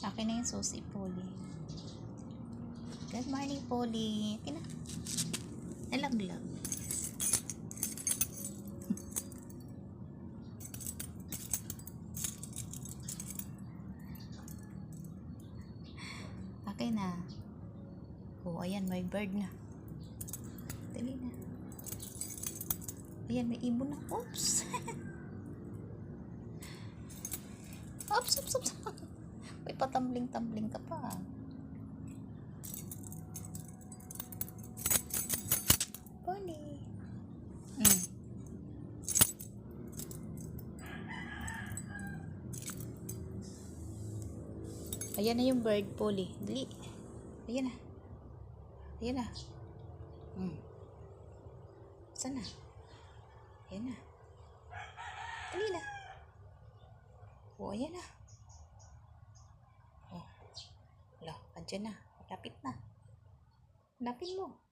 Akin na yung susi, Polly. Good morning, Polly. Akin na. Nalaglag. Akin na. Oh, ayan, may bird na. Dali na. Ayan, may ibon na. Oops. Oops, oops, oops. May patambling-tambling ka pa. Polly. Ayan na yung bird, Polly. Dali. Ayan na. Ayan na. Saan na? Ayan na. Dali na. Oh, ayan na. Oh. Wala, andyan na. Lapit na. Lapit mo.